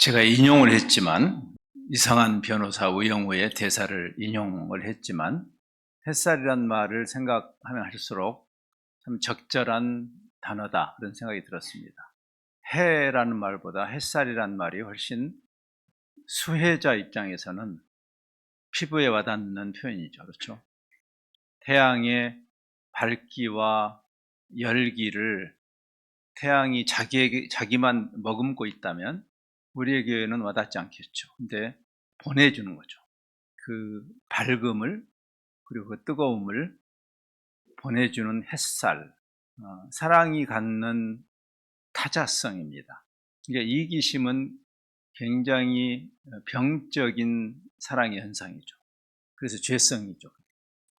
제가 인용을 했지만, 이상한 변호사 우영우의 대사를 인용을 했지만, 햇살이란 말을 생각하면 할수록 참 적절한 단어다, 그런 생각이 들었습니다. 해라는 말보다 햇살이란 말이 훨씬 수혜자 입장에서는 피부에 와닿는 표현이죠. 그렇죠? 태양의 밝기와 열기를 태양이 자기만 머금고 있다면 우리에게는 와닿지 않겠죠. 근데 보내주는 거죠. 그 밝음을, 그리고 그 뜨거움을 보내주는 햇살, 사랑이 갖는 타자성입니다. 그러니까 이기심은 굉장히 병적인 사랑의 현상이죠. 그래서 죄성이죠.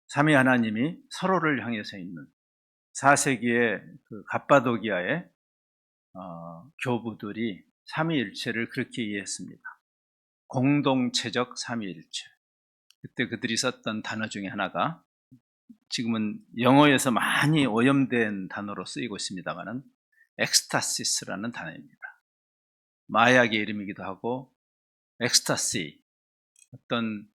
삼위 하나님이 서로를 향해서 있는 4세기의 그 갑바도기아의 교부들이 삼위일체를 그렇게 이해했습니다. 공동체적 삼위일체. 그때 그들이 썼던 단어 중에 하나가, 지금은 영어에서 많이 오염된 단어로 쓰이고 있습니다만은, 엑스타시스라는 단어입니다. 마약의 이름이기도 하고, 엑스타시, 어떤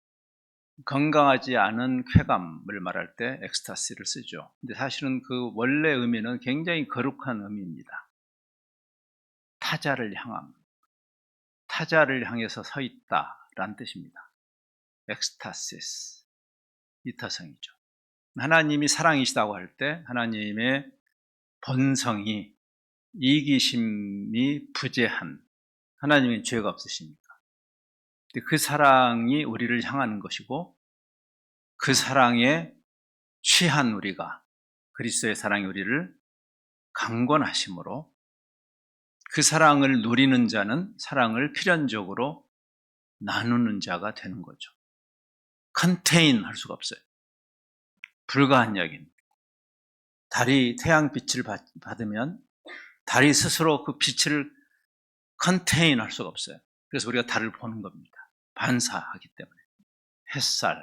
건강하지 않은 쾌감을 말할 때 엑스타시를 쓰죠. 근데 사실은 그 원래 의미는 굉장히 거룩한 의미입니다. 타자를 향함, 타자를 향해서 서 있다라는 뜻입니다. 엑스타시스, 이타성이죠. 하나님이 사랑이시다고 할 때 하나님의 본성이, 이기심이 부재한, 하나님의 죄가 없으십니까? 그 사랑이 우리를 향하는 것이고, 그 사랑에 취한 우리가, 그리스도의 사랑이 우리를 강권하심으로, 그 사랑을 누리는 자는 사랑을 필연적으로 나누는 자가 되는 거죠. 컨테인 할 수가 없어요. 불가한 이야기입니다. 달이 태양빛을 받으면 달이 스스로 그 빛을 컨테인 할 수가 없어요. 그래서 우리가 달을 보는 겁니다. 반사하기 때문에. 햇살.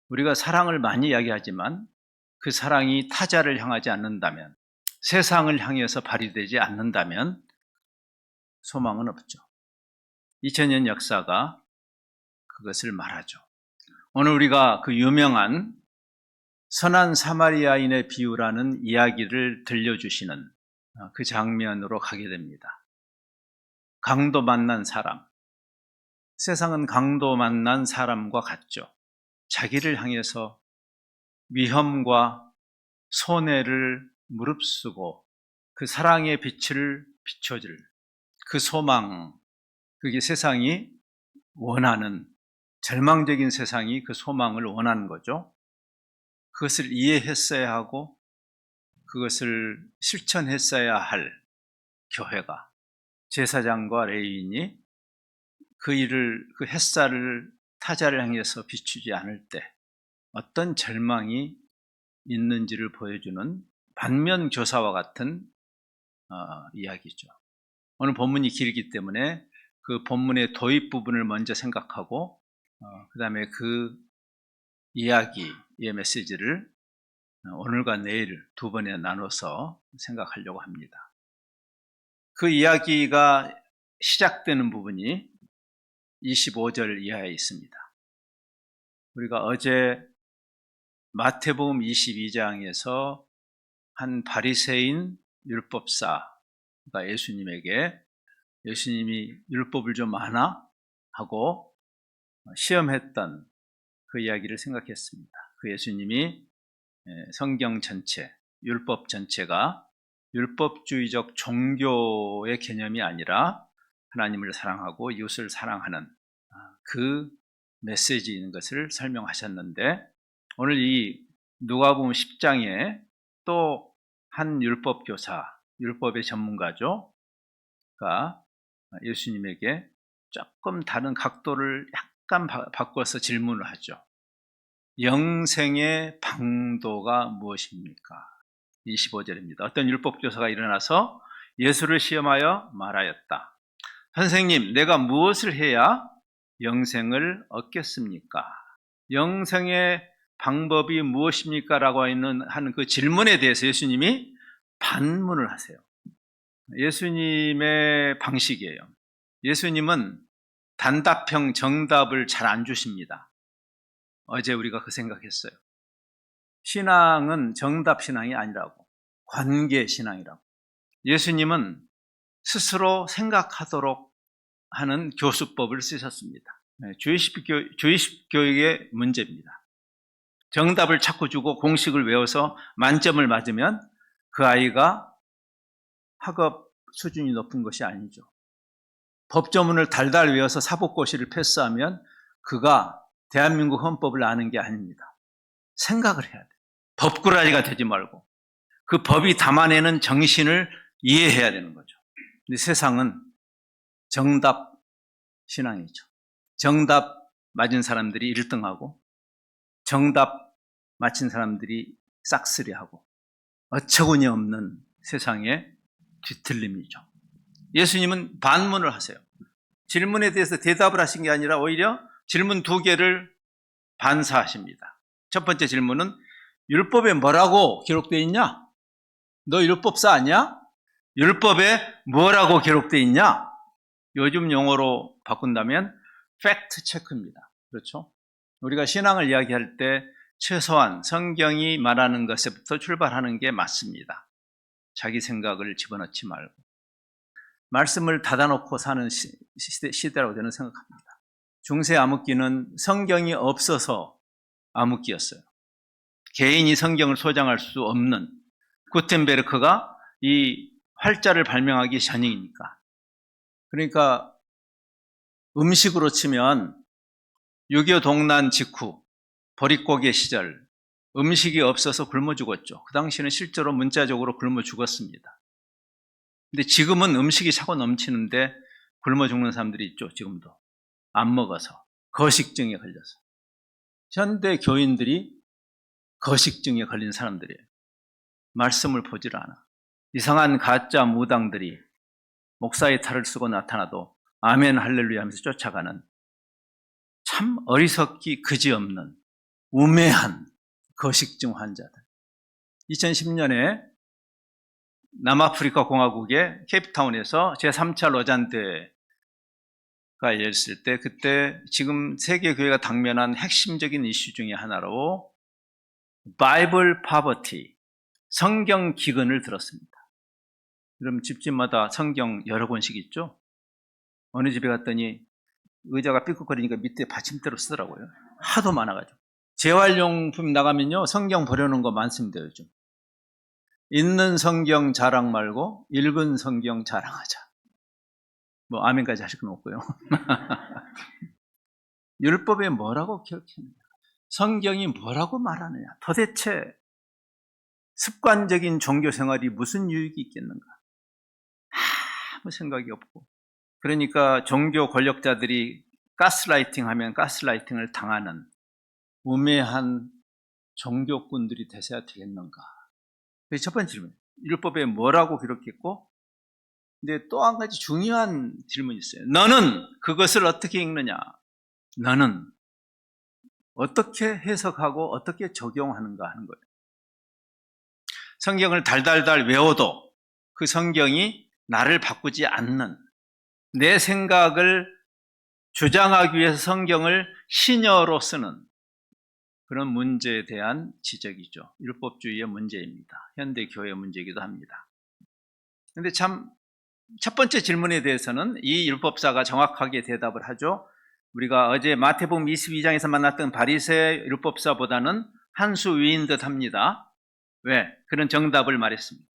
우리가 사랑을 많이 이야기하지만 그 사랑이 타자를 향하지 않는다면, 세상을 향해서 발휘되지 않는다면 소망은 없죠. 2000년 역사가 그것을 말하죠. 오늘 우리가 그 유명한 선한 사마리아인의 비유라는 이야기를 들려주시는 그 장면으로 가게 됩니다. 강도 만난 사람. 세상은 강도 만난 사람과 같죠. 자기를 향해서 위험과 손해를 무릅쓰고 그 사랑의 빛을 비춰줄 그 소망, 그게 세상이 원하는, 절망적인 세상이 그 소망을 원하는 거죠. 그것을 이해했어야 하고 그것을 실천했어야 할 교회가, 제사장과 레위인이 그 일을, 그 햇살을 타자를 향해서 비추지 않을 때 어떤 절망이 있는지를 보여주는 반면 교사와 같은 이야기죠. 오늘 본문이 길기 때문에 그 본문의 도입 부분을 먼저 생각하고 그 다음에 그 이야기의 메시지를 오늘과 내일 두 번에 나눠서 생각하려고 합니다. 그 이야기가 시작되는 부분이 25절 이하에 있습니다. 우리가 어제 마태복음 22장에서 한 바리새인 율법사가 예수님에게, 예수님이 율법을 좀 아나? 하고 시험했던 그 이야기를 생각했습니다. 그 예수님이 성경 전체, 율법 전체가 율법주의적 종교의 개념이 아니라 하나님을 사랑하고 이웃을 사랑하는 그 메시지인 것을 설명하셨는데, 오늘 이 누가복음 10장에 또 한 율법교사, 율법의 전문가죠, 가 예수님에게 조금 다른 각도를 약간 바꿔서 질문을 하죠. 영생의 방도가 무엇입니까? 25절입니다. 어떤 율법교사가 일어나서 예수를 시험하여 말하였다. 선생님, 내가 무엇을 해야 영생을 얻겠습니까? 영생의 방법이 무엇입니까? 라고 하는 그 질문에 대해서 예수님이 반문을 하세요. 예수님의 방식이에요. 예수님은 단답형 정답을 잘 안 주십니다. 어제 우리가 그 생각했어요. 신앙은 정답 신앙이 아니라고, 관계 신앙이라고. 예수님은 스스로 생각하도록 하는 교수법을 쓰셨습니다. 주의식 교육의 문제입니다. 정답을 자꾸 주고 공식을 외워서 만점을 맞으면 그 아이가 학업 수준이 높은 것이 아니죠. 법조문을 달달 외워서 사법고시를 패스하면 그가 대한민국 헌법을 아는 게 아닙니다. 생각을 해야 돼요. 법꾸라지가 되지 말고 그 법이 담아내는 정신을 이해해야 되는 거죠. 근데 세상은 정답 신앙이죠. 정답 맞은 사람들이 1등하고 정답 맞힌 사람들이 싹쓸이하고 어처구니 없는 세상의 뒤틀림이죠. 예수님은 반문을 하세요. 질문에 대해서 대답을 하신 게 아니라 오히려 질문 2개를 반사하십니다. 첫 번째 질문은 율법에 뭐라고 기록되어 있냐? 너 율법사 아니야? 율법에 뭐라고 기록되어 있냐? 요즘 용어로 바꾼다면 팩트 체크입니다. 그렇죠? 우리가 신앙을 이야기할 때 최소한 성경이 말하는 것에부터 출발하는 게 맞습니다. 자기 생각을 집어넣지 말고 말씀을 닫아놓고 사는 시대라고 저는 생각합니다. 중세 암흑기는 성경이 없어서 암흑기였어요. 개인이 성경을 소장할 수 없는, 구텐베르크가 이 활자를 발명하기 전이니까. 그러니까 음식으로 치면 6.25 동란 직후 보릿고개 시절 음식이 없어서 굶어 죽었죠. 그 당시에는 실제로 문자적으로 굶어 죽었습니다. 근데 지금은 음식이 차고 넘치는데 굶어 죽는 사람들이 있죠. 지금도 안 먹어서, 거식증에 걸려서. 현대 교인들이 거식증에 걸린 사람들이에요. 말씀을 보질 않아. 이상한 가짜 무당들이 목사의 탈을 쓰고 나타나도 아멘 할렐루야 하면서 쫓아가는 참 어리석기 그지없는 우매한 거식증 환자들. 2010년에 남아프리카 공화국의 케이프타운에서 제3차 로잔대회가 열렸을 때 그때 지금 세계교회가 당면한 핵심적인 이슈 중에 하나로 바이블 파버티, 성경 기근을 들었습니다. 그럼 집집마다 성경 여러 권씩 있죠? 어느 집에 갔더니 의자가 삐걱거리니까 밑에 받침대로 쓰더라고요. 하도 많아가지고. 재활용품 나가면요, 성경 버려놓은 거 많습니다, 요즘. 읽는 성경 자랑 말고 읽은 성경 자랑하자. 뭐 아멘까지 하실 건 없고요. 율법에 뭐라고 기록했느냐, 성경이 뭐라고 말하느냐, 도대체 습관적인 종교 생활이 무슨 유익이 있겠는가? 아무 생각이 없고. 그러니까 종교 권력자들이 가스라이팅 하면 가스라이팅을 당하는 우매한 종교꾼들이 되셔야 되겠는가? 그게 첫 번째 질문. 율법에 뭐라고 기록했고, 근데 또 한 가지 중요한 질문이 있어요. 너는 그것을 어떻게 읽느냐? 너는 어떻게 해석하고 어떻게 적용하는가 하는 거예요. 성경을 달달달 외워도 그 성경이 나를 바꾸지 않는, 내 생각을 주장하기 위해서 성경을 신여로 쓰는 그런 문제에 대한 지적이죠. 율법주의의 문제입니다. 현대 교회의 문제이기도 합니다. 그런데 참 첫 번째 질문에 대해서는 이 율법사가 정확하게 대답을 하죠. 우리가 어제 마태복음 22장에서 만났던 바리새 율법사보다는 한 수 위인 듯 합니다. 왜? 그런 정답을 말했습니다.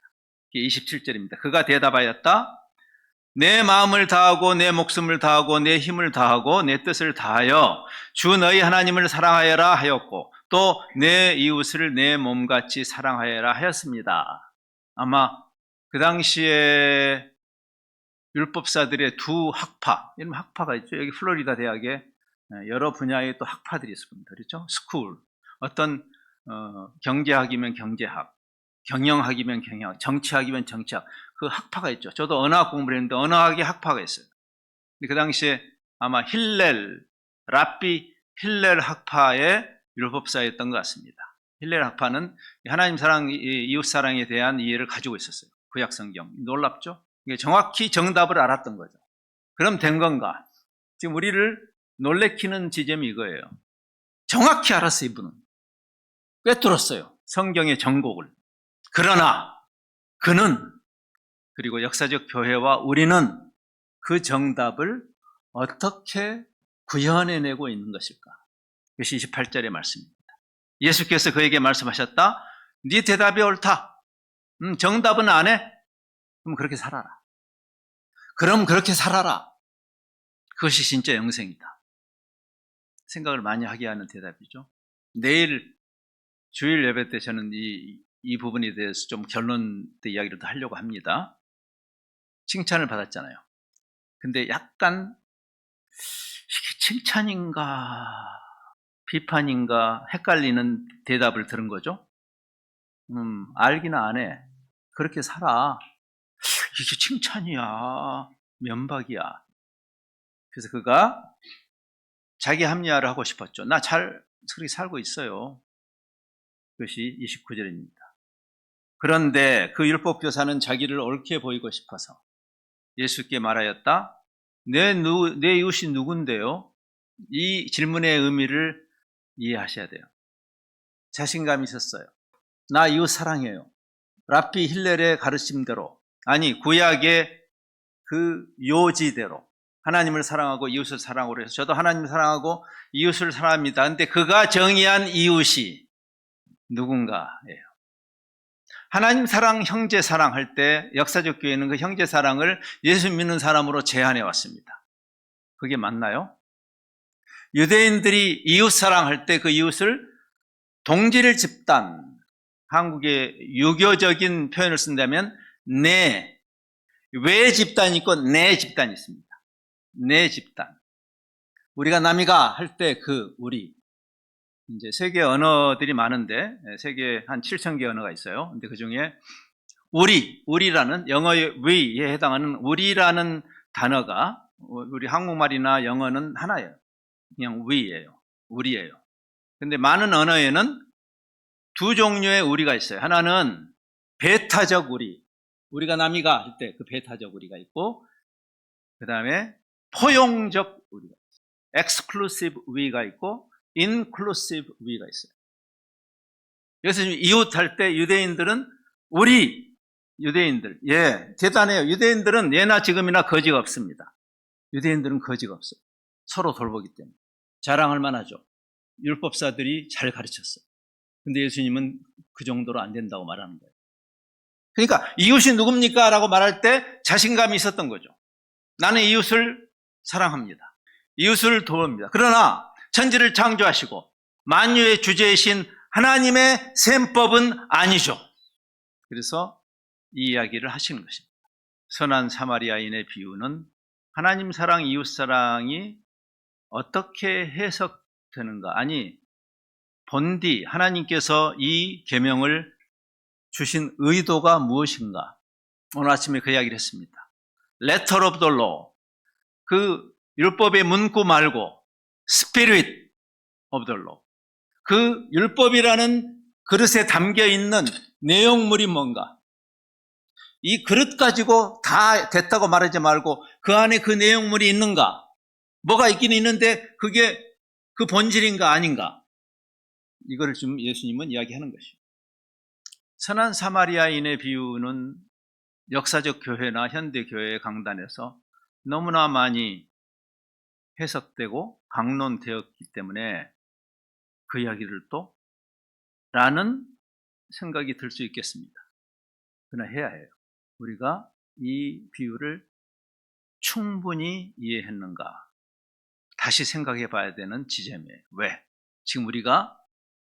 27절입니다. 그가 대답하였다. 내 마음을 다하고 내 목숨을 다하고 내 힘을 다하고 내 뜻을 다하여 주 너희 하나님을 사랑하여라 하였고 또 내 이웃을 내 몸같이 사랑하여라 하였습니다. 아마 그 당시에 율법사들의 두 학파, 이런 학파가 있죠. 여기 플로리다 대학에 여러 분야의 또 학파들이 있습니다. 그렇죠? 스쿨, 어떤 경제학이면 경제학, 경영학이면 경영학, 정치학이면 정치학, 그 학파가 있죠. 저도 언어학 공부를 했는데 언어학의 학파가 있어요. 그 당시에 아마 랍비 힐렐 학파의 율법사였던 것 같습니다. 힐렐 학파는 하나님 사랑, 이웃 사랑에 대한 이해를 가지고 있었어요. 구약 성경. 놀랍죠? 이게 정확히 정답을 알았던 거죠. 그럼 된 건가? 지금 우리를 놀래키는 지점이 이거예요. 정확히 알았어요, 이분은. 꿰뚫었어요, 성경의 정곡을. 그러나 그는, 그리고 역사적 교회와 우리는 그 정답을 어떻게 구현해내고 있는 것일까? 그것이 28절의 말씀입니다. 예수께서 그에게 말씀하셨다. 네 대답이 옳다. 정답은 안 해? 그럼 그렇게 살아라. 그럼 그렇게 살아라. 그것이 진짜 영생이다. 생각을 많이 하게 하는 대답이죠. 내일 주일 예배 때 저는 이 부분에 대해서 좀 결론 이야기를 더 하려고 합니다. 칭찬을 받았잖아요. 근데 약간 이게 칭찬인가 비판인가 헷갈리는 대답을 들은 거죠. 알기는 안 해. 그렇게 살아. 이게 칭찬이야, 면박이야. 그래서 그가 자기 합리화를 하고 싶었죠. 나 잘 그렇게 살고 있어요. 그것이 29절입니다. 그런데 그 율법교사는 자기를 옳게 보이고 싶어서 예수께 말하였다. 내 이웃이 누군데요? 이 질문의 의미를 이해하셔야 돼요. 자신감이 있었어요. 나 이웃 사랑해요. 랍비 힐렐의 가르침대로, 아니 구약의 그 요지대로 하나님을 사랑하고 이웃을 사랑하고 해서 저도 하나님을 사랑하고 이웃을 사랑합니다. 근데 그가 정의한 이웃이 누군가예요. 하나님 사랑, 형제 사랑할 때 역사적 교회는 그 형제 사랑을 예수 믿는 사람으로 제한해 왔습니다. 그게 맞나요? 유대인들이 이웃 사랑할 때 그 이웃을 동질 집단, 한국의 유교적인 표현을 쓴다면 외 집단이 있고 내 집단이 있습니다. 내 집단. 우리가 남이가 할 때 그 우리. 이제 세계 언어들이 많은데 세계 한 7,000개 언어가 있어요. 근데 그 중에 우리라는 영어의 we에 해당하는 우리라는 단어가 우리 한국말이나 영어는 하나예요. 그냥 we예요. 우리예요. 근데 많은 언어에는 두 종류의 우리가 있어요. 하나는 배타적 우리. 우리가 남이가 할 때 그 배타적 우리가 있고, 그 다음에 포용적 우리가 있어요. exclusive we가 있고 inclusive we가 있어요. 그래서 이웃 할 때 유대인들은 유대인들, 대단해요. 유대인들은 예나 지금이나 거지가 없습니다. 유대인들은 거지가 없어요. 서로 돌보기 때문에 자랑할 만하죠. 율법사들이 잘 가르쳤어요. 근데 예수님은 그 정도로 안 된다고 말하는 거예요. 그러니까 이웃이 누굽니까? 라고 말할 때 자신감이 있었던 거죠. 나는 이웃을 사랑합니다. 이웃을 도웁니다. 그러나 천지를 창조하시고 만유의 주제이신 하나님의 셈법은 아니죠. 그래서 이 이야기를 하시는 것입니다. 선한 사마리아인의 비유는 하나님 사랑, 이웃 사랑이 어떻게 해석되는가? 아니, 본디 하나님께서 이 계명을 주신 의도가 무엇인가? 오늘 아침에 그 이야기를 했습니다. Letter of the law. 그 율법의 문구 말고 Spirit of the law. 그 율법이라는 그릇에 담겨 있는 내용물이 뭔가? 이 그릇 가지고 다 됐다고 말하지 말고 그 안에 그 내용물이 있는가? 뭐가 있긴 있는데 그게 그 본질인가 아닌가? 이거를 지금 예수님은 이야기하는 것이죠. 선한 사마리아인의 비유는 역사적 교회나 현대 교회의 강단에서 너무나 많이 해석되고 강론되었기 때문에 그 이야기를 또 라는 생각이 들 수 있겠습니다. 그러나 해야 해요. 우리가 이 비유를 충분히 이해했는가? 다시 생각해 봐야 되는 지점이에요. 왜? 지금 우리가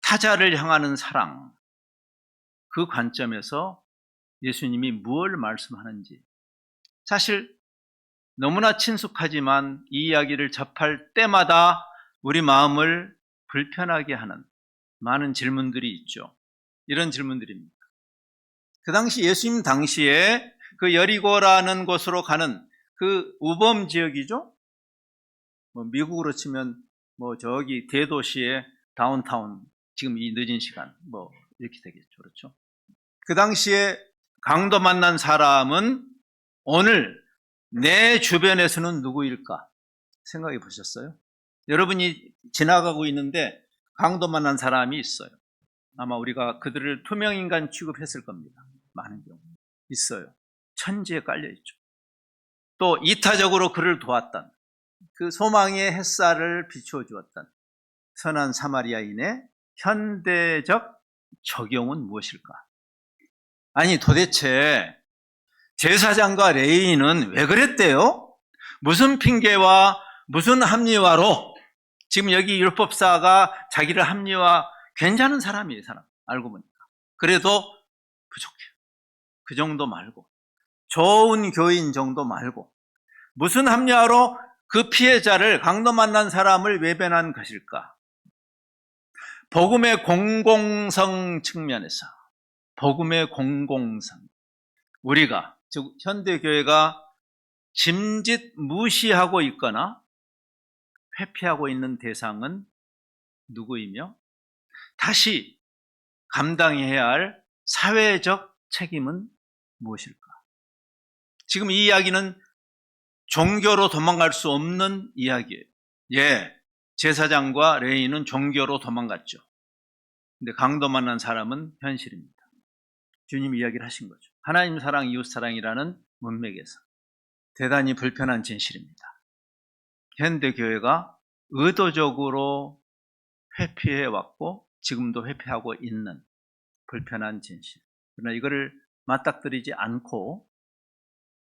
타자를 향하는 사랑, 그 관점에서 예수님이 무엇을 말씀하는지, 사실 너무나 친숙하지만 이 이야기를 접할 때마다 우리 마음을 불편하게 하는 많은 질문들이 있죠. 이런 질문들입니다. 그 당시 예수님 당시에 그 여리고라는 곳으로 가는 그 우범 지역이죠. 미국으로 치면 저기 대도시의 다운타운, 지금 이 늦은 시간 이렇게 되겠죠. 그렇죠? 그 당시에 강도 만난 사람은 오늘 내 주변에서는 누구일까? 생각해 보셨어요? 여러분이 지나가고 있는데 강도 만난 사람이 있어요. 아마 우리가 그들을 투명인간 취급했을 겁니다. 많은 경우 있어요. 천지에 깔려있죠. 또 이타적으로 그를 도왔던, 그 소망의 햇살을 비추어 주었던 선한 사마리아인의 현대적 적용은 무엇일까? 아니, 도대체 제사장과 레위인은 왜 그랬대요? 무슨 핑계와 무슨 합리화로 지금 여기 율법사가 자기를 합리화, 괜찮은 사람이에요, 사람. 알고 보니까. 그래도 부족해요. 그 정도 말고. 좋은 교인 정도 말고. 무슨 합리화로 그 피해자를, 강도 만난 사람을 외면한 것일까? 복음의 공공성 측면에서, 복음의 공공성. 우리가, 즉, 현대교회가 짐짓 무시하고 있거나 회피하고 있는 대상은 누구이며, 다시 감당해야 할 사회적 책임은 무엇일까? 지금 이 이야기는 종교로 도망갈 수 없는 이야기예요. 예, 제사장과 레위인은 종교로 도망갔죠. 근데 강도 만난 사람은 현실입니다. 주님 이야기를 하신 거죠. 하나님 사랑, 이웃 사랑이라는 문맥에서 대단히 불편한 진실입니다. 현대교회가 의도적으로 회피해왔고 지금도 회피하고 있는 불편한 진실. 그러나 이거를 맞닥뜨리지 않고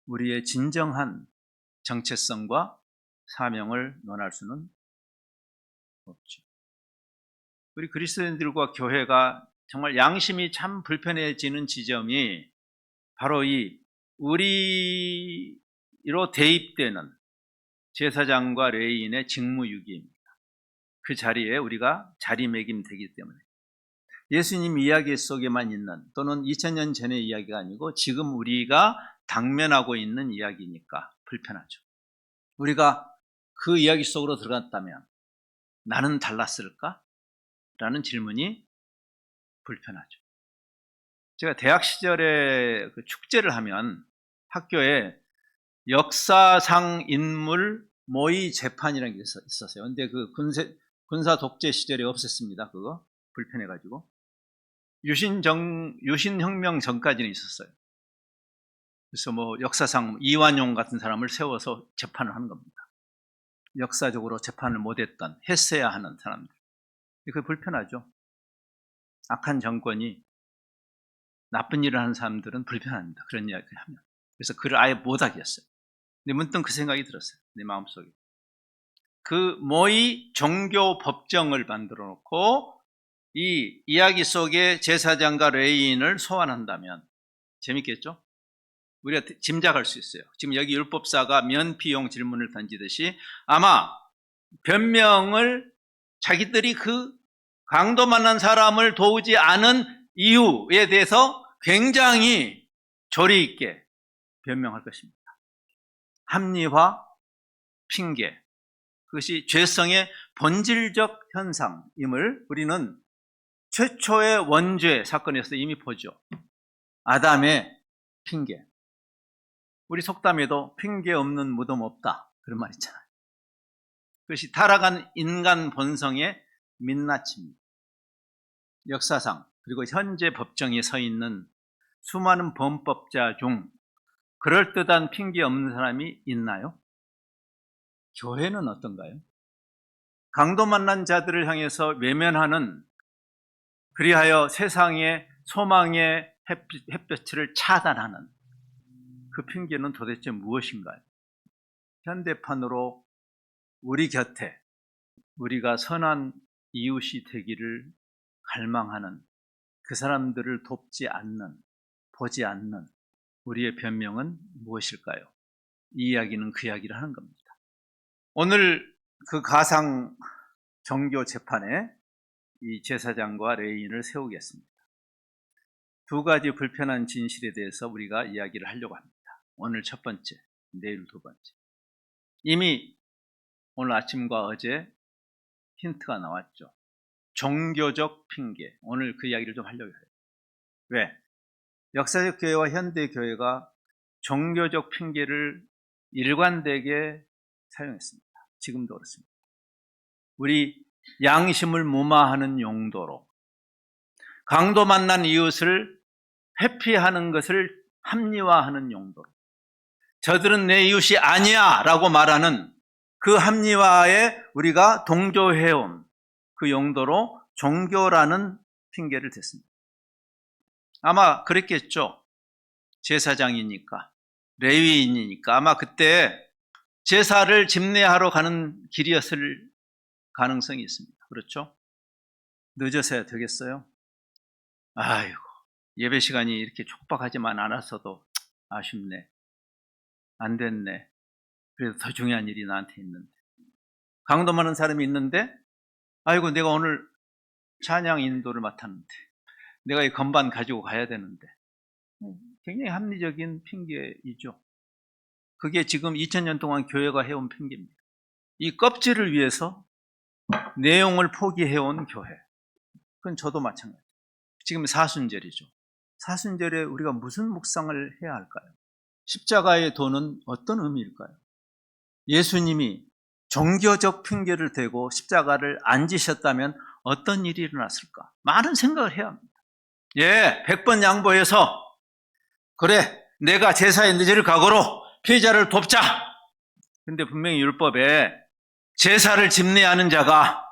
우리의 진정한 정체성과 사명을 논할 수는 없죠. 우리 그리스도인들과 교회가 정말 양심이 참 불편해지는 지점이 바로 이 우리로 대입되는 제사장과 레위인의 직무유기입니다. 그 자리에 우리가 자리매김되기 때문에 예수님 이야기 속에만 있는, 또는 2000년 전의 이야기가 아니고 지금 우리가 당면하고 있는 이야기니까 불편하죠. 우리가 그 이야기 속으로 들어갔다면 나는 달랐을까? 라는 질문이 불편하죠. 제가 대학 시절에 그 축제를 하면 학교에 역사상 인물 모의 재판이라는 게 있었어요. 근데 그 군사 독재 시절에 없앴습니다. 그거 불편해가지고. 유신혁명 전까지는 있었어요. 그래서 뭐 역사상 이완용 같은 사람을 세워서 재판을 하는 겁니다. 역사적으로 재판을 못했던, 했어야 하는 사람들. 그게 불편하죠. 악한 정권이 나쁜 일을 하는 사람들은 불편합니다. 그런 이야기를 하면. 그래서 그를 아예 못하겠어요. 근데 문득 그 생각이 들었어요. 내 마음속에. 그 모의 종교 법정을 만들어 놓고 이 이야기 속에 제사장과 레위인을 소환한다면 재밌겠죠? 우리가 짐작할 수 있어요. 지금 여기 율법사가 면피용 질문을 던지듯이 아마 변명을, 자기들이 그 강도 만난 사람을 도우지 않은 이유에 대해서 굉장히 조리 있게 변명할 것입니다. 합리화, 핑계, 그것이 죄성의 본질적 현상임을 우리는 최초의 원죄 사건에서 이미 보죠. 아담의 핑계. 우리 속담에도 핑계 없는 무덤 없다, 그런 말 있잖아요. 그것이 타락한 인간 본성의 민낯입니다. 역사상 그리고 현재 법정에 서 있는 수많은 범법자 중 그럴듯한 핑계 없는 사람이 있나요? 교회는 어떤가요? 강도 만난 자들을 향해서 외면하는, 그리하여 세상의 소망의 햇볕을 차단하는 그 핑계는 도대체 무엇인가요? 현대판으로 우리 곁에 우리가 선한 이웃이 되기를 갈망하는, 그 사람들을 돕지 않는, 보지 않는 우리의 변명은 무엇일까요? 이 이야기는 그 이야기를 하는 겁니다. 오늘 그 가상 정교 재판에 이 제사장과 레위인을 세우겠습니다. 두 가지 불편한 진실에 대해서 우리가 이야기를 하려고 합니다. 오늘 첫 번째, 내일 두 번째. 이미 오늘 아침과 어제 힌트가 나왔죠. 종교적 핑계. 오늘 그 이야기를 좀 하려고 해요. 왜? 역사적 교회와 현대 교회가 종교적 핑계를 일관되게 사용했습니다. 지금도 그렇습니다. 우리 양심을 무마하는 용도로, 강도 만난 이웃을 회피하는 것을 합리화하는 용도로, 저들은 내 이웃이 아니야 라고 말하는 그 합리화에 우리가 동조해온 그 용도로 종교라는 핑계를 댔습니다. 아마 그랬겠죠. 제사장이니까, 레위인이니까 아마 그때 제사를 집례하러 가는 길이었을 가능성이 있습니다. 그렇죠? 늦어서야 되겠어요? 아이고, 예배 시간이 이렇게 촉박하지만 않았어도 아쉽네. 안 됐네. 그래도 더 중요한 일이 나한테 있는데. 강도 많은 사람이 있는데, 아이고, 내가 오늘 찬양 인도를 맡았는데, 내가 이 건반 가지고 가야 되는데. 굉장히 합리적인 핑계이죠. 그게 지금 2000년 동안 교회가 해온 핑계입니다. 이 껍질을 위해서 내용을 포기해온 교회. 그건 저도 마찬가지예요. 지금 사순절이죠. 사순절에 우리가 무슨 묵상을 해야 할까요? 십자가의 도는 어떤 의미일까요? 예수님이 종교적 핑계를 대고 십자가를 안 지셨다면 어떤 일이 일어났을까? 많은 생각을 해야 합니다. 100번 양보해서 그래, 내가 제사에 늦을 각오로 피해자를 돕자. 근데 분명히 율법에 제사를 집례하는 자가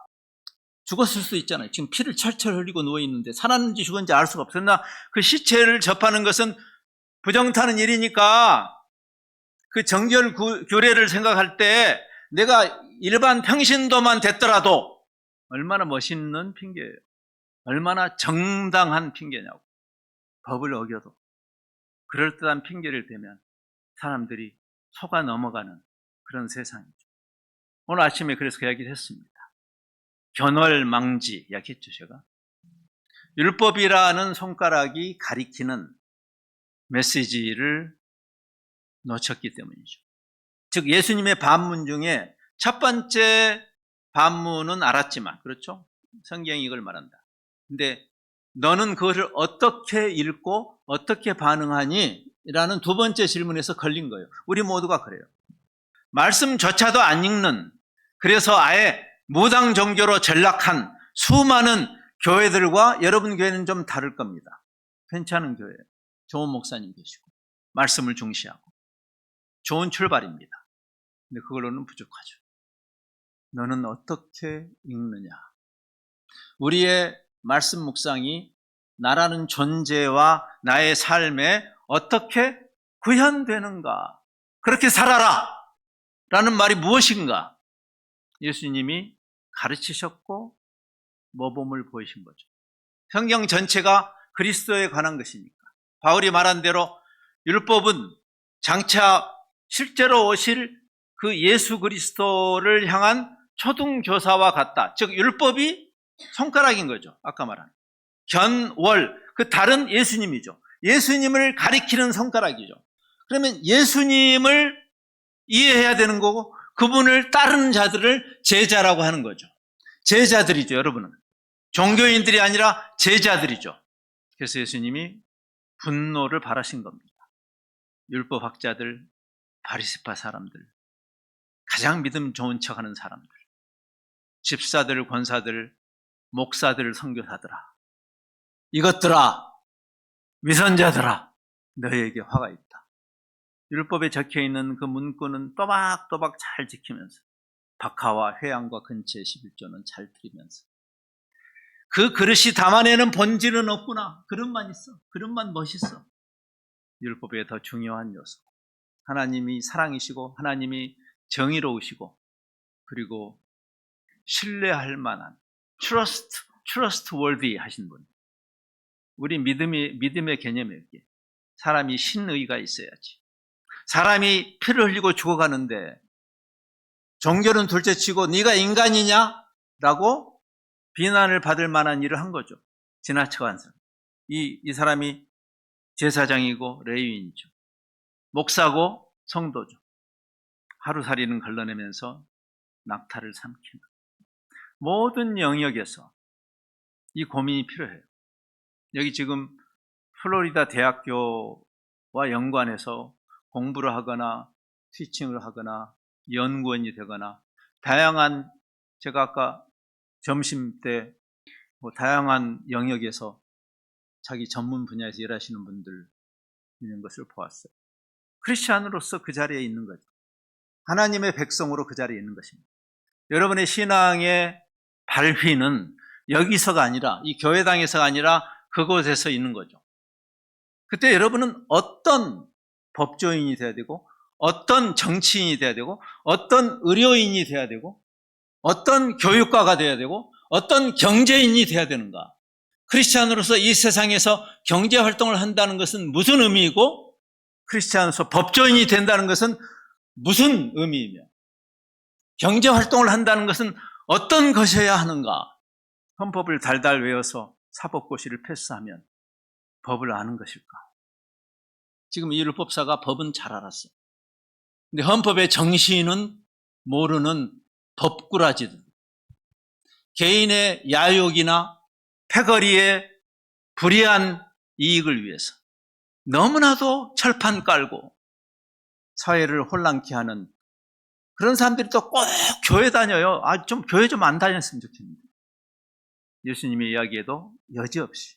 죽었을 수도 있잖아요. 지금 피를 철철 흘리고 누워있는데 살았는지 죽었는지 알 수가 없어요. 그러나 그 시체를 접하는 것은 부정타는 일이니까 그 정결 규례를 생각할 때 내가 일반 평신도만 됐더라도 얼마나 멋있는 핑계예요. 얼마나 정당한 핑계냐고. 법을 어겨도 그럴듯한 핑계를 대면 사람들이 속아 넘어가는 그런 세상이죠. 오늘 아침에 그래서 그 이야기를 했습니다. 견월망지 이야기했죠, 제가. 율법이라는 손가락이 가리키는 메시지를 놓쳤기 때문이죠. 즉 예수님의 반문 중에 첫 번째 반문은 알았지만, 그렇죠? 성경이 이걸 말한다. 근데 너는 그것을 어떻게 읽고 어떻게 반응하니? 라는 두 번째 질문에서 걸린 거예요. 우리 모두가 그래요. 말씀조차도 안 읽는, 그래서 아예 무당 종교로 전락한 수많은 교회들과 여러분 교회는 좀 다를 겁니다. 괜찮은 교회예요. 좋은 목사님 계시고 말씀을 중시하고 좋은 출발입니다. 근데 그걸로는 부족하죠. 너는 어떻게 읽느냐? 우리의 말씀 묵상이 나라는 존재와 나의 삶에 어떻게 구현되는가? 그렇게 살아라! 라는 말이 무엇인가? 예수님이 가르치셨고 모범을 보이신 거죠. 성경 전체가 그리스도에 관한 것이니까. 바울이 말한 대로 율법은 장차 실제로 오실 그 예수 그리스도를 향한 초등교사와 같다. 즉 율법이 손가락인 거죠. 아까 말한 견월, 그 다른 예수님이죠. 예수님을 가리키는 손가락이죠. 그러면 예수님을 이해해야 되는 거고 그분을 따르는 자들을 제자라고 하는 거죠. 제자들이죠, 여러분은. 종교인들이 아니라 제자들이죠. 그래서 예수님이 분노를 바라신 겁니다. 율법학자들, 바리새파 사람들, 가장 믿음 좋은 척하는 사람들, 집사들, 권사들, 목사들, 선교사들아, 이것들아, 위선자들아, 너희에게 화가 있다. 율법에 적혀있는 그 문구는 또박또박 잘 지키면서 박하와 회양과 근처의 11조는 잘 들이면서 그 그릇이 담아내는 본질은 없구나. 그릇만 있어. 그릇만 멋있어. 율법의 더 중요한 요소. 하나님이 사랑이시고 하나님이 정의로우시고 그리고 신뢰할 만한 trustworthy 하신 분. 우리 믿음의 개념이 이게 사람이 신의가 있어야지. 사람이 피를 흘리고 죽어가는데 종교는 둘째치고 네가 인간이냐? 라고 비난을 받을 만한 일을 한 거죠. 지나쳐간 사람. 이 사람이 제사장이고 레위인이죠. 목사고 성도죠. 하루살이는 걸러내면서 낙타를 삼키는 모든 영역에서 이 고민이 필요해요. 여기 지금 플로리다 대학교와 연관해서 공부를 하거나 티칭을 하거나 연구원이 되거나 다양한, 제가 아까 점심 때 다양한 영역에서 자기 전문 분야에서 일하시는 분들 있는 것을 보았어요. 크리스찬으로서 그 자리에 있는 거죠. 하나님의 백성으로 그 자리에 있는 것입니다. 여러분의 신앙의 발휘는 여기서가 아니라, 이 교회당에서가 아니라 그곳에서 있는 거죠. 그때 여러분은 어떤 법조인이 돼야 되고, 어떤 정치인이 돼야 되고, 어떤 의료인이 돼야 되고, 어떤 교육가가 돼야 되고, 어떤 경제인이 돼야 되는가? 크리스찬으로서 이 세상에서 경제활동을 한다는 것은 무슨 의미이고, 크리스찬으로서 법조인이 된다는 것은 무슨 의미이며, 경제활동을 한다는 것은 어떤 것이어야 하는가? 헌법을 달달 외워서 사법고시를 패스하면 법을 아는 것일까? 지금 이 율법사가 법은 잘 알았어요. 근데 헌법의 정신은 모르는 법꾸라지들, 개인의 야욕이나 패거리의 불이한 이익을 위해서 너무나도 철판 깔고 사회를 혼란케 하는 그런 사람들이 또 꼭 교회 다녀요. 교회 좀 안 다녔으면 좋겠는데. 예수님의 이야기에도 여지없이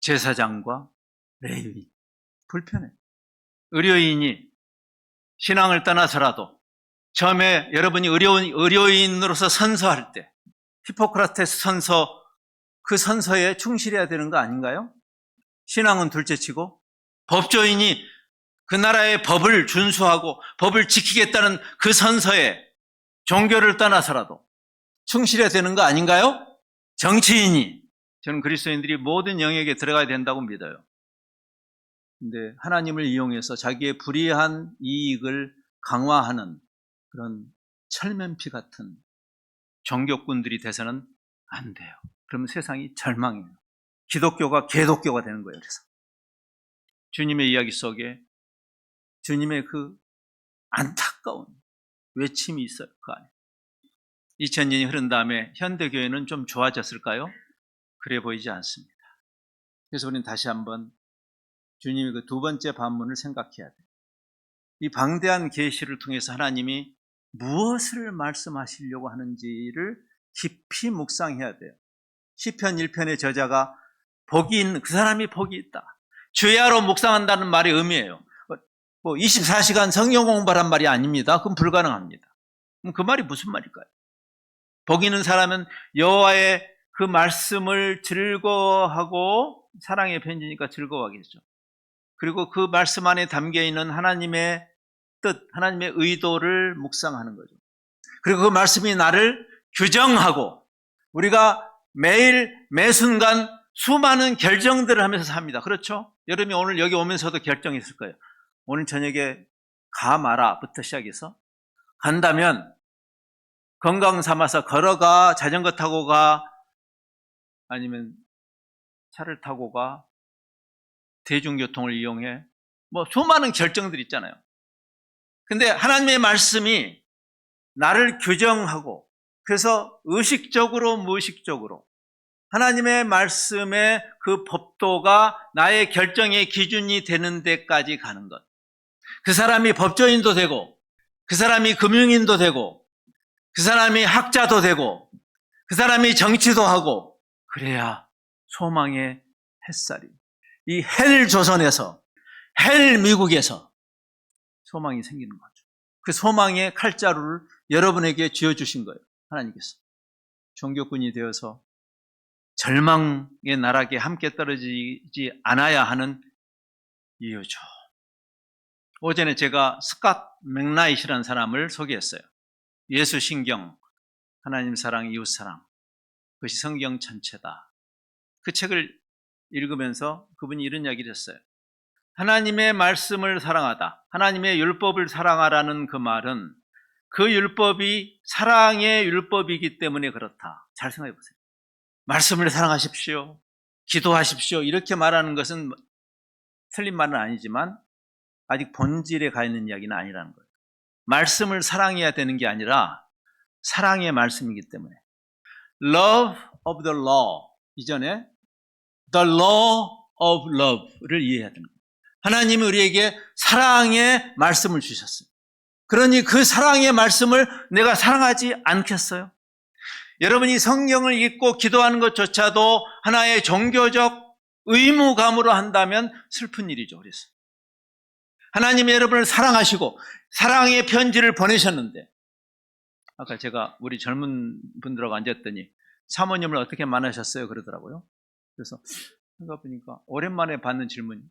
제사장과 레위인, 불편해. 의료인이 신앙을 떠나서라도 처음에 여러분이 의료인으로서 선서할 때 히포크라테스 선서, 그 선서에 충실해야 되는 거 아닌가요? 신앙은 둘째치고 법조인이 그 나라의 법을 준수하고 법을 지키겠다는 그 선서에 종교를 떠나서라도 충실해야 되는 거 아닌가요? 정치인이, 저는 그리스도인들이 모든 영역에 들어가야 된다고 믿어요. 근데 하나님을 이용해서 자기의 불이한 이익을 강화하는 그런 철면피 같은 종교꾼들이 돼서는 안 돼요. 그러면 세상이 절망해요. 기독교가 개독교가 되는 거예요. 그래서 주님의 이야기 속에 주님의 그 안타까운 외침이 있어요. 그 안에. 2000년이 흐른 다음에 현대교회는 좀 좋아졌을까요? 그래 보이지 않습니다. 그래서 우리는 다시 한번 주님의 그 두 번째 반문을 생각해야 돼요. 이 방대한 계시를 통해서 하나님이 무엇을 말씀하시려고 하는지를 깊이 묵상해야 돼요. 시편 1편의 저자가 그 사람이 복이 있다. 주야로 묵상한다는 말의 의미예요. 24시간 성경 공부하란 말이 아닙니다. 그건 불가능합니다. 그럼 그 말이 무슨 말일까요? 복 있는 사람은 여호와의 그 말씀을 즐거워하고, 사랑의 편지니까 즐거워하겠죠. 그리고 그 말씀 안에 담겨있는 하나님의 뜻, 하나님의 의도를 묵상하는 거죠. 그리고 그 말씀이 나를 규정하고, 우리가 매일 매순간 수많은 결정들을 하면서 삽니다. 그렇죠? 여러분이 오늘 여기 오면서도 결정했을 거예요. 오늘 저녁에 가 마라부터 시작해서, 간다면 건강 삼아서 걸어가, 자전거 타고 가, 아니면 차를 타고 가, 대중교통을 이용해, 수많은 결정들이 있잖아요. 근데 하나님의 말씀이 나를 규정하고, 그래서 의식적으로 무의식적으로 하나님의 말씀의 그 법도가 나의 결정의 기준이 되는 데까지 가는 것. 그 사람이 법조인도 되고, 그 사람이 금융인도 되고, 그 사람이 학자도 되고, 그 사람이 정치도 하고, 그래야 소망의 햇살이, 이 헬 조선에서, 헬 미국에서 소망이 생기는 거죠. 그 소망의 칼자루를 여러분에게 쥐어주신 거예요. 하나님께서. 종교꾼이 되어서 절망의 나락에 함께 떨어지지 않아야 하는 이유죠. 오전에 제가 스캇 맥나잇이라는 사람을 소개했어요. 예수 신경, 하나님 사랑, 이웃 사랑, 그것이 성경 전체다. 그 책을 읽으면서 그분이 이런 이야기를 했어요. 하나님의 말씀을 사랑하다, 하나님의 율법을 사랑하라는 그 말은 그 율법이 사랑의 율법이기 때문에 그렇다. 잘 생각해 보세요. 말씀을 사랑하십시오, 기도하십시오, 이렇게 말하는 것은 틀린 말은 아니지만 아직 본질에 가 있는 이야기는 아니라는 거예요. 말씀을 사랑해야 되는 게 아니라 사랑의 말씀이기 때문에, love of the law 이전에 the law of love를 이해해야 되는 거예요. 하나님이 우리에게 사랑의 말씀을 주셨어요. 그러니 그 사랑의 말씀을 내가 사랑하지 않겠어요? 여러분이 성경을 읽고 기도하는 것조차도 하나의 종교적 의무감으로 한다면 슬픈 일이죠. 그래서 하나님이 여러분을 사랑하시고 사랑의 편지를 보내셨는데, 아까 제가 우리 젊은 분들하고 앉았더니 사모님을 어떻게 만나셨어요? 그러더라고요. 그래서 생각해보니까 오랜만에 받는 질문이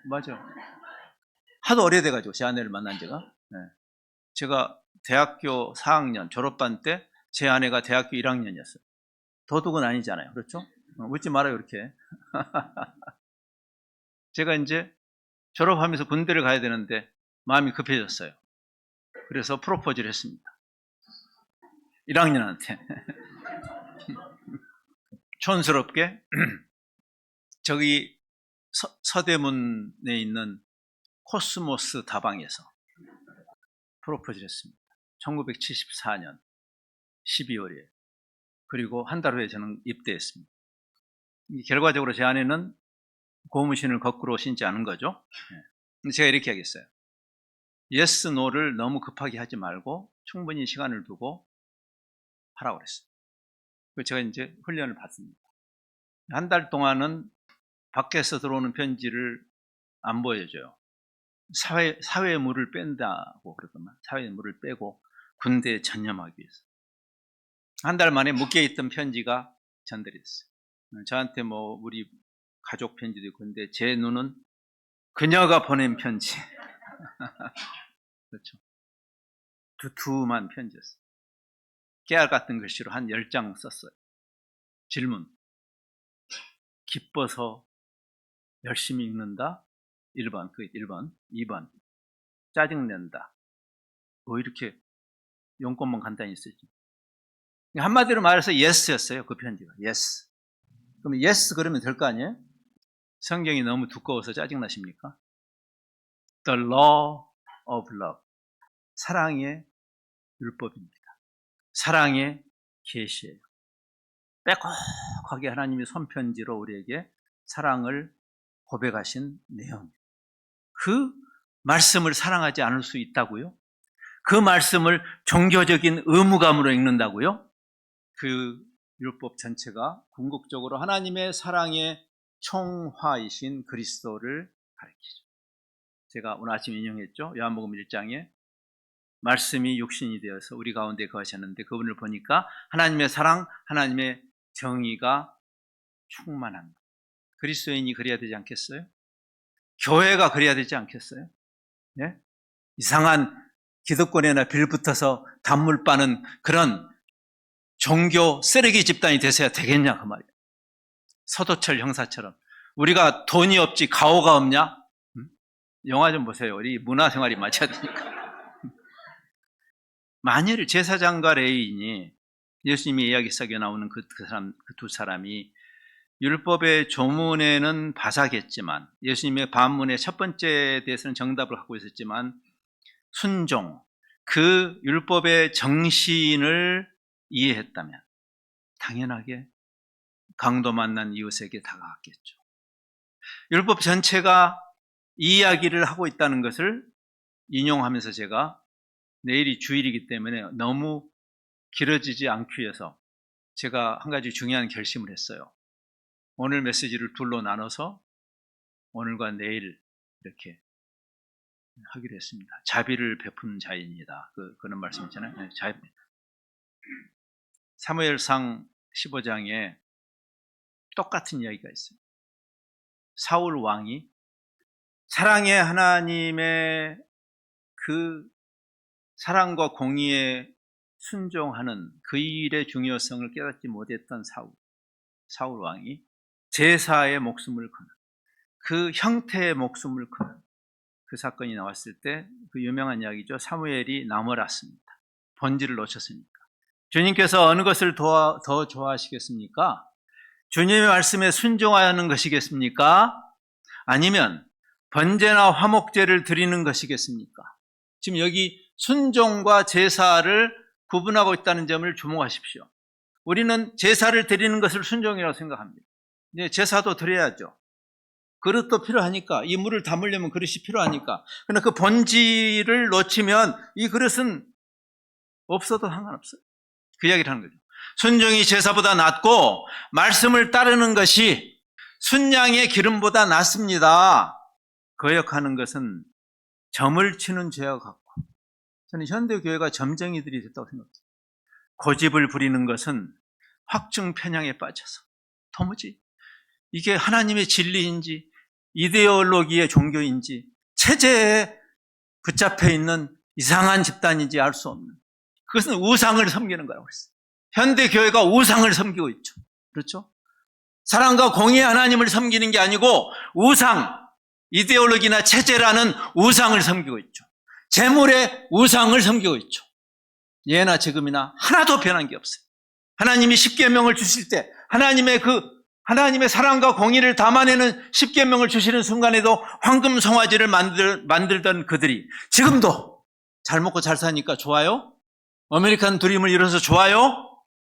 맞아요. 하도 오래돼가지고 제 아내를 만난 지가. 네. 제가 대학교 4학년 졸업반 때 제 아내가 대학교 1학년이었어요. 도둑은 아니잖아요. 그렇죠? 웃지 말아요, 이렇게. 제가 이제 졸업하면서 군대를 가야 되는데 마음이 급해졌어요. 그래서 프로포즈를 했습니다. 1학년한테. 촌스럽게 저기 서대문에 있는 코스모스 다방에서 프로포즈를 했습니다. 1974년 12월에. 그리고 한 달 후에 저는 입대했습니다. 결과적으로 제 아내는 고무신을 거꾸로 신지 않은 거죠. 제가 이렇게 하겠어요. yes, no를 너무 급하게 하지 말고 충분히 시간을 두고 하라고 그랬어요. 제가 이제 훈련을 받습니다. 한 달 동안은 밖에서 들어오는 편지를 안 보여줘요. 사회물을 뺀다고 그러더만. 사회물을 빼고 군대에 전념하기 위해서. 한 달 만에 묶여있던 편지가 전달이 됐어요. 저한테 우리 가족 편지도 있고, 근데 제 눈은 그녀가 보낸 편지. 그렇죠. 두툼한 편지였어요. 깨알 같은 글씨로 한 10장 썼어요. 질문. 기뻐서 열심히 읽는다? 1번. 2번. 짜증낸다. 이렇게 용건만 간단히 쓰지. 한마디로 말해서 yes였어요. 그 편지가. yes. 그럼 yes 그러면 될 거 아니에요? 성경이 너무 두꺼워서 짜증나십니까? The law of love. 사랑의 율법입니다. 사랑의 계시예요. 빼곡하게 하나님이 손편지로 우리에게 사랑을 고백하신 내용. 그 말씀을 사랑하지 않을 수 있다고요? 그 말씀을 종교적인 의무감으로 읽는다고요? 그 율법 전체가 궁극적으로 하나님의 사랑의 총화이신 그리스도를 가리키죠. 제가 오늘 아침 인용했죠. 요한복음 1장에 말씀이 육신이 되어서 우리 가운데 거하셨는데 그분을 보니까 하나님의 사랑, 하나님의 정의가 충만한 것. 그리스도인이 그래야 되지 않겠어요? 교회가 그래야 되지 않겠어요? 네? 이상한 기득권에나 빌붙어서 단물 빠는 그런 종교 쓰레기 집단이 되셔야 되겠냐 그 말이에요. 서도철 형사처럼 우리가 돈이 없지 가오가 없냐? 영화 좀 보세요. 우리 문화생활이 맞춰야 되니까. 만일 제사장과 레위인이 예수님의 이야기 속에 나오는 그 두 사람이 율법의 조문에는 바삭했지만 예수님의 반문의 첫 번째에 대해서는 정답을 갖고 있었지만 순종, 그 율법의 정신을 이해했다면 당연하게 강도 만난 이웃에게 다가갔겠죠. 율법 전체가 이 이야기를 하고 있다는 것을 인용하면서 제가 내일이 주일이기 때문에 너무 길어지지 않기 위해서 제가 한 가지 중요한 결심을 했어요. 오늘 메시지를 둘로 나눠서 오늘과 내일 이렇게 하기로 했습니다. 자비를 베푼 자입니다. 그런 말씀 있잖아요. 네, 사무엘상 15장에 똑같은 이야기가 있어요. 사울 왕이 사랑의 하나님의 그 사랑과 공의에 순종하는 그 일의 중요성을 깨닫지 못했던 사울 왕이 제사의 목숨을 거는 그 형태의 목숨을 거는 그 사건이 나왔을 때 그 유명한 이야기죠. 사무엘이 나무랐습니다. 본질을 놓쳤으니까. 주님께서 어느 것을 더 좋아하시겠습니까? 주님의 말씀에 순종하는 것이겠습니까? 아니면 번제나 화목제를 드리는 것이겠습니까? 지금 여기 순종과 제사를 구분하고 있다는 점을 주목하십시오. 우리는 제사를 드리는 것을 순종이라고 생각합니다. 제사도 드려야죠. 그릇도 필요하니까, 이 물을 담으려면 그릇이 필요하니까. 그러나 그 본질을 놓치면 이 그릇은 없어도 상관없어요. 그 이야기를 하는 거죠. 순종이 제사보다 낫고 말씀을 따르는 것이 순양의 기름보다 낫습니다. 거역하는 것은 점을 치는 죄와 같고, 저는 현대교회가 점쟁이들이 됐다고 생각합니다. 고집을 부리는 것은 확증 편향에 빠져서 도무지 이게 하나님의 진리인지 이데올로기의 종교인지 체제에 붙잡혀 있는 이상한 집단인지 알 수 없는, 그것은 우상을 섬기는 거라고 했어요. 현대교회가 우상을 섬기고 있죠. 그렇죠? 사랑과 공의의 하나님을 섬기는 게 아니고 우상, 이데올로기나 체제라는 우상을 섬기고 있죠. 재물의 우상을 섬기고 있죠. 예나 지금이나 하나도 변한 게 없어요. 하나님이 십계명을 주실 때 하나님의 사랑과 공의를 담아내는 십계명을 주시는 순간에도 황금 송아지를 만들던 그들이 지금도 잘 먹고 잘 사니까 좋아요? 아메리칸 드림을 이뤄서 좋아요?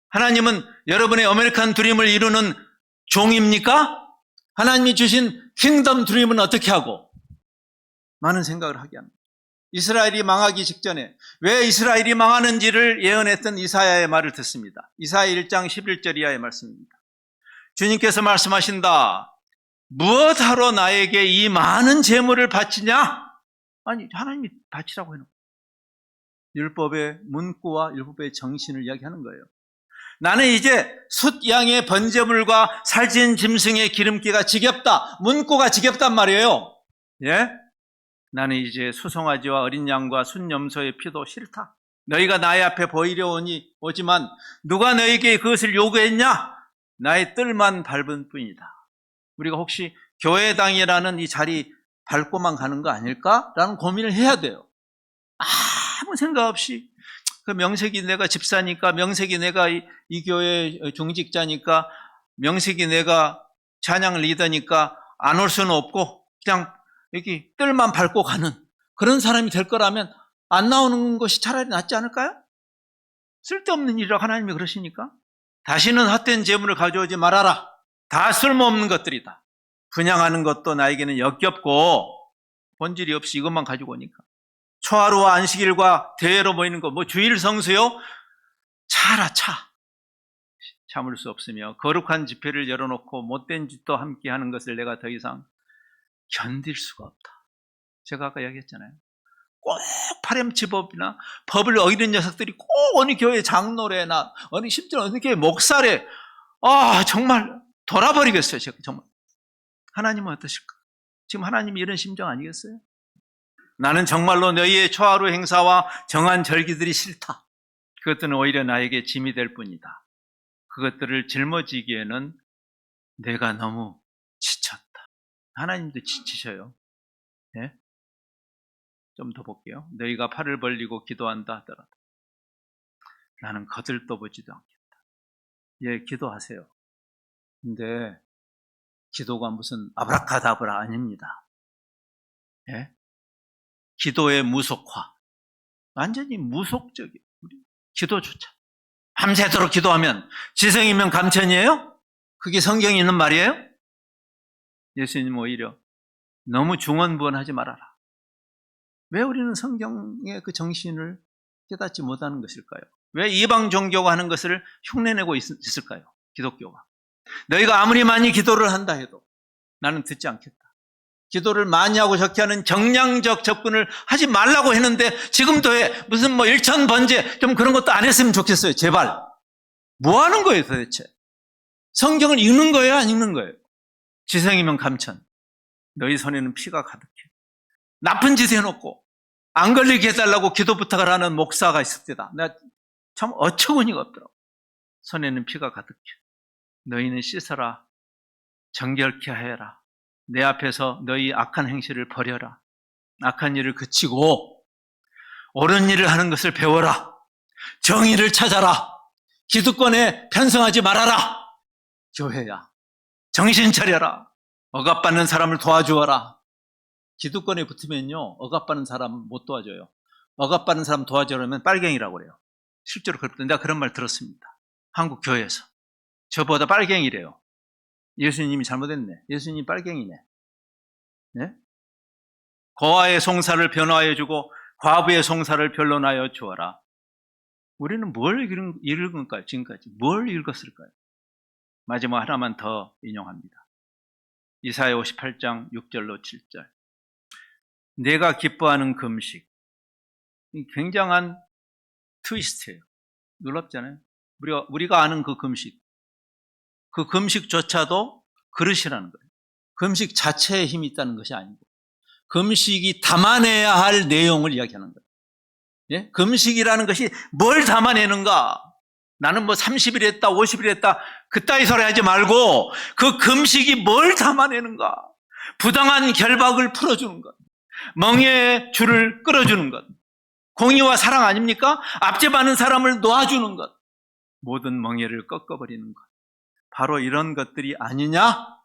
하나님은 여러분의 아메리칸 드림을 이루는 종입니까? 하나님이 주신 킹덤 드림은 어떻게 하고? 많은 생각을 하게 합니다. 이스라엘이 망하기 직전에 왜 이스라엘이 망하는지를 예언했던 이사야의 말을 듣습니다. 이사야 1장 11절 이하의 말씀입니다. 주님께서 말씀하신다. 무엇하러 나에게 이 많은 재물을 바치냐? 아니, 하나님이 바치라고 해놓고 율법의 문구와 율법의 정신을 이야기하는 거예요. 나는 이제 숫양의 번제물과 살찐 짐승의 기름기가 지겹다. 문구가 지겹단 말이에요. 예? 나는 이제 수송아지와 어린 양과 순염소의 피도 싫다. 너희가 나의 앞에 보이려 오지만 누가 너희에게 그것을 요구했냐? 나의 뜰만 밟은 뿐이다. 우리가 혹시 교회당이라는 이 자리 밟고만 가는 거 아닐까라는 고민을 해야 돼요. 아무 생각 없이 그 명색이 내가 집사니까, 명색이 내가 이 교회 중직자니까, 명색이 내가 찬양 리더니까 안 올 수는 없고 그냥 여기 뜰만 밟고 가는 그런 사람이 될 거라면 안 나오는 것이 차라리 낫지 않을까요? 쓸데없는 일이라고 하나님이 그러시니까. 다시는 헛된 재물을 가져오지 말아라. 다 쓸모없는 것들이다. 분양하는 것도 나에게는 역겹고 본질이 없이 이것만 가지고 오니까. 초하루와 안식일과 대회로 모이는 거, 뭐 주일 성수요? 차라 차. 참을 수 없으며 거룩한 집회를 열어놓고 못된 짓도 함께 하는 것을 내가 더 이상 견딜 수가 없다. 제가 아까 이야기했잖아요. 꼭 파렴치법이나 법을 어기는 녀석들이 꼭 어느 교회 장로래나 심지어 어느 교회 목사래. 정말 돌아버리겠어요. 제가 정말. 하나님은 어떠실까? 지금 하나님이 이런 심정 아니겠어요? 나는 정말로 너희의 초하루 행사와 정한 절기들이 싫다. 그것들은 오히려 나에게 짐이 될 뿐이다. 그것들을 짊어지기에는 내가 너무 지쳤다. 하나님도 지치셔요. 네? 좀 더 볼게요. 너희가 팔을 벌리고 기도한다 하더라도 나는 거들떠보지도 않겠다. 예, 기도하세요. 근데 기도가 무슨 아브라카다브라 아닙니다. 예? 기도의 무속화. 완전히 무속적이에요. 기도조차. 밤새도록 기도하면 지성이면 감천이에요? 그게 성경에 있는 말이에요? 예수님 오히려 너무 중언부언하지 말아라. 왜 우리는 성경의 그 정신을 깨닫지 못하는 것일까요? 왜 이방 종교가 하는 것을 흉내내고 있을까요? 기독교가. 너희가 아무리 많이 기도를 한다 해도 나는 듣지 않겠다. 기도를 많이 하고 적게 하는 정량적 접근을 하지 말라고 했는데 지금도 해. 무슨 일천 번제 좀 그런 것도 안 했으면 좋겠어요. 제발. 뭐 하는 거예요 도대체? 성경을 읽는 거예요? 안 읽는 거예요? 지성이면 감천. 너희 손에는 피가 가득해. 나쁜 짓 해놓고 안 걸리게 해달라고 기도 부탁을 하는 목사가 있을 때다. 내가 참 어처구니가 없더라고. 손에는 피가 가득해. 너희는 씻어라. 정결케 하여라. 내 앞에서 너희 악한 행실을 버려라. 악한 일을 그치고 옳은 일을 하는 것을 배워라. 정의를 찾아라. 기득권에 편성하지 말아라. 교회야. 정신 차려라. 억압받는 사람을 도와주어라. 기득권에 붙으면요, 억압받는 사람 못 도와줘요. 억압받는 사람 도와주려면 빨갱이라고 그래요. 실제로 그렇거든요. 내가 그런 말 들었습니다. 한국 교회에서. 저보다 빨갱이래요. 예수님이 잘못했네. 예수님이 빨갱이네. 예? 고아의 송사를 변화해 주고 과부의 송사를 변론하여 주어라. 우리는 뭘 읽은가요? 지금까지 뭘 읽었을까요? 마지막 하나만 더 인용합니다. 이사야 58장 6절로 7절. 내가 기뻐하는 금식. 굉장한 트위스트예요. 놀랍잖아요. 우리가 아는 그 금식조차도 그릇이라는 거예요. 금식 자체에 힘이 있다는 것이 아니고 금식이 담아내야 할 내용을 이야기하는 거예요. 예? 금식이라는 것이 뭘 담아내는가? 나는 뭐 30일 했다, 50일 했다, 그따위 소리 하지 말고 그 금식이 뭘 담아내는가? 부당한 결박을 풀어주는 것, 멍에의 줄을 끌어주는 것, 공의와 사랑 아닙니까? 앞제받는 사람을 놓아주는 것, 모든 멍에를 꺾어버리는 것. 바로 이런 것들이 아니냐?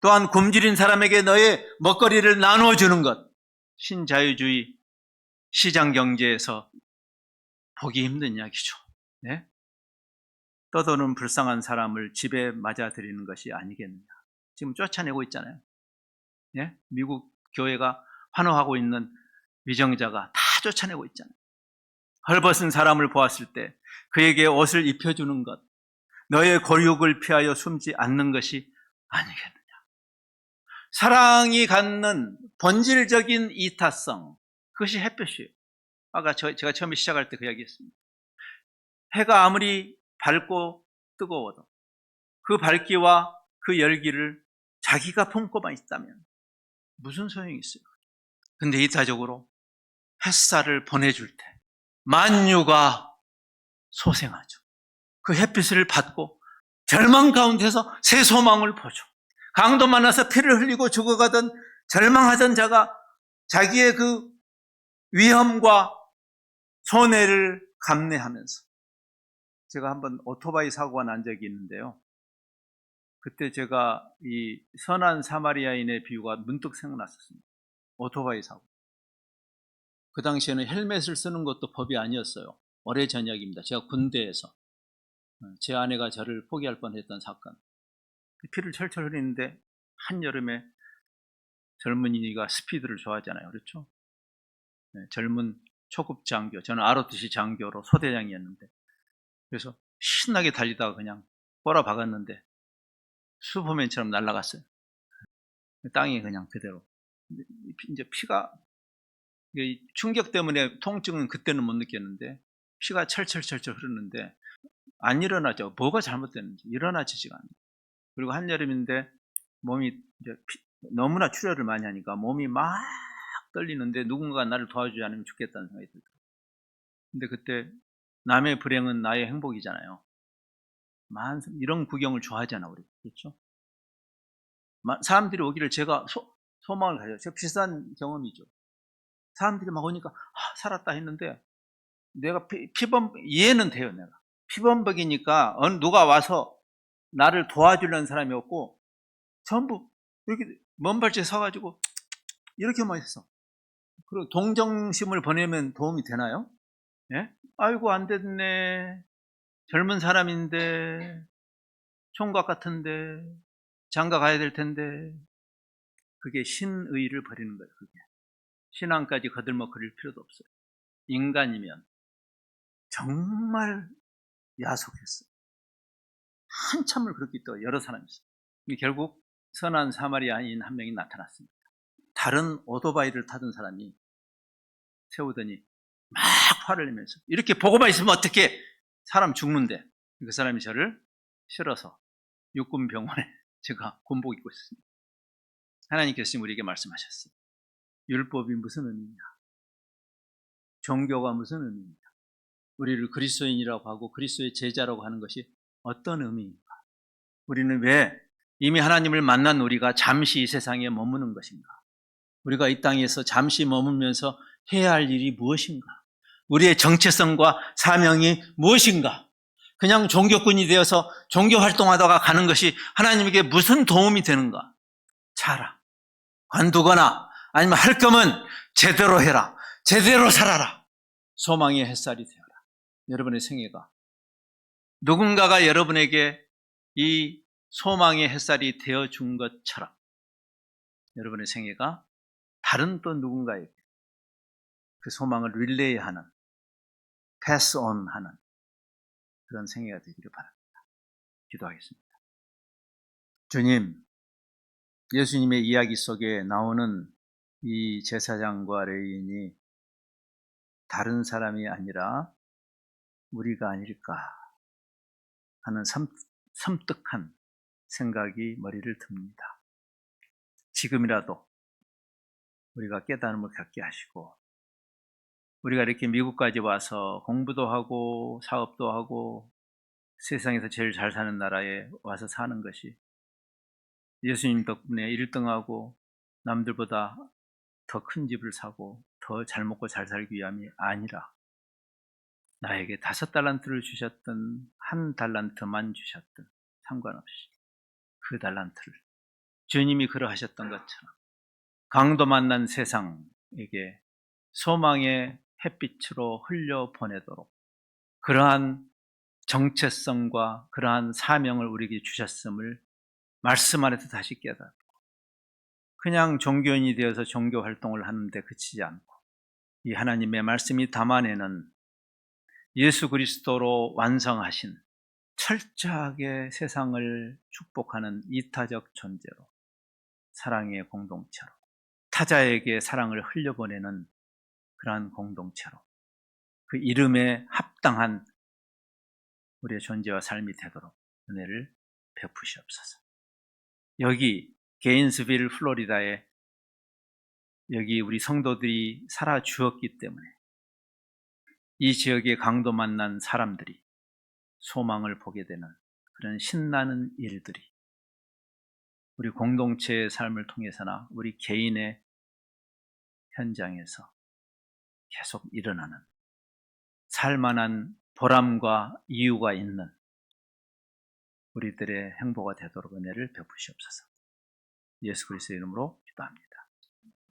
또한 굶주린 사람에게 너의 먹거리를 나누어주는 것. 신자유주의 시장경제에서 보기 힘든 이야기죠. 네? 떠도는 불쌍한 사람을 집에 맞아들이는 것이 아니겠느냐. 지금 쫓아내고 있잖아요. 네? 미국 교회가 환호하고 있는 위정자가 다 쫓아내고 있잖아요. 헐벗은 사람을 보았을 때 그에게 옷을 입혀주는 것, 너의 골육을 피하여 숨지 않는 것이 아니겠느냐. 사랑이 갖는 본질적인 이타성, 그것이 햇볕이에요. 아까 제가 처음에 시작할 때 그 이야기했습니다. 해가 아무리 밝고 뜨거워도 그 밝기와 그 열기를 자기가 품고만 있다면 무슨 소용이 있어요? 근데 이타적으로 햇살을 보내줄 때 만유가 소생하죠. 그 햇빛을 받고 절망 가운데서 새 소망을 보죠. 강도 만나서 피를 흘리고 죽어가던 절망하던 자가 자기의 그 위험과 손해를 감내하면서, 제가 한번 오토바이 사고가 난 적이 있는데요. 그때 제가 이 선한 사마리아인의 비유가 문득 생각났었습니다. 오토바이 사고. 그 당시에는 헬멧을 쓰는 것도 법이 아니었어요. 오래 전 이야기입니다. 제가 군대에서 제 아내가 저를 포기할 뻔했던 사건. 피를 철철 흘리는데 한여름에 젊은이가 스피드를 좋아하잖아요. 그렇죠? 네, 젊은 초급 장교, 저는 ROTC 장교로 소대장이었는데, 그래서 신나게 달리다가 그냥 꼬라박았는데 슈퍼맨처럼 날아갔어요. 땅에 그냥 그대로. 이제 피가, 충격 때문에 통증은 그때는 못 느꼈는데 피가 철철철철 흐르는데 안 일어나죠. 뭐가 잘못됐는지 일어나지지가 않아요. 그리고 한여름인데 몸이 이제 너무나 출혈을 많이 하니까 몸이 막 떨리는데 누군가 나를 도와주지 않으면 죽겠다는 생각이 들더라고요. 근데 그때 남의 불행은 나의 행복이잖아요. 이런 구경을 좋아하잖아, 우리. 그렇죠? 사람들이 오기를 제가 소망을 가져요. 제가 비슷한 경험이죠. 사람들이 막 오니까 살았다 했는데 내가 이해는 돼요. 내가 피범벅이니까 누가 와서 나를 도와주려는 사람이 없고 전부 이렇게 먼 발치에 서가지고 이렇게만 했어. 그리고 동정심을 보내면 도움이 되나요? 예? 아이고 안 됐네. 젊은 사람인데 총각 같은데 장가 가야 될 텐데. 그게 신의를 버리는 거예요. 그게 신앙까지 거들먹거릴 필요도 없어요. 인간이면 정말 야속했어요. 한참을 그렇게 있다가 여러 사람이 있어요. 결국 선한 사마리아인 한 명이 나타났습니다. 다른 오토바이를 타던 사람이 세우더니 막 화를 내면서, 이렇게 보고만 있으면 어떻게 사람 죽는데. 그 사람이 저를 실어서 육군병원에 제가 군복 입고 있었습니다. 하나님께서 지금 우리에게 말씀하셨어요. 율법이 무슨 의미냐? 종교가 무슨 의미냐? 우리를 그리스도인이라고 하고 그리스도의 제자라고 하는 것이 어떤 의미인가? 우리는 왜 이미 하나님을 만난 우리가 잠시 이 세상에 머무는 것인가? 우리가 이 땅에서 잠시 머물면서 해야 할 일이 무엇인가? 우리의 정체성과 사명이 무엇인가? 그냥 종교꾼이 되어서 종교 활동하다가 가는 것이 하나님에게 무슨 도움이 되는가? 차라. 관두거나 아니면 할 거면 제대로 해라. 제대로 살아라. 소망의 햇살이 되어라. 여러분의 생애가 누군가가 여러분에게 이 소망의 햇살이 되어준 것처럼 여러분의 생애가 다른 또 누군가에게 그 소망을 릴레이하는, 패스온하는 그런 생애가 되기를 바랍니다. 기도하겠습니다. 주님, 예수님의 이야기 속에 나오는 이 제사장과 레위인이 다른 사람이 아니라 우리가 아닐까 하는 섬뜩한 생각이 머리를 듭니다. 지금이라도 우리가 깨달음을 갖게 하시고, 우리가 이렇게 미국까지 와서 공부도 하고 사업도 하고 세상에서 제일 잘 사는 나라에 와서 사는 것이 예수님 덕분에 1등하고 남들보다 더 큰 집을 사고 더 잘 먹고 잘 살기 위함이 아니라, 나에게 5달란트를 주셨든 1달란트만 주셨든 상관없이 그 달란트를 주님이 그러하셨던 것처럼 강도 만난 세상에게 소망의 햇빛으로 흘려보내도록 그러한 정체성과 그러한 사명을 우리에게 주셨음을 말씀 안에서 다시 깨닫고, 그냥 종교인이 되어서 종교 활동을 하는데 그치지 않고 이 하나님의 말씀이 담아내는 예수 그리스도로 완성하신 철저하게 세상을 축복하는 이타적 존재로, 사랑의 공동체로, 타자에게 사랑을 흘려보내는 그러한 공동체로, 그 이름에 합당한 우리의 존재와 삶이 되도록 은혜를 베푸시옵소서. 여기 게인스빌 플로리다에 여기 우리 성도들이 살아 주었기 때문에 이 지역의 강도 만난 사람들이 소망을 보게 되는 그런 신나는 일들이 우리 공동체의 삶을 통해서나 우리 개인의 현장에서 계속 일어나는 살만한 보람과 이유가 있는 우리들의 행보가 되도록 은혜를 베푸시옵소서. 예수 그리스도의 이름으로 기도합니다.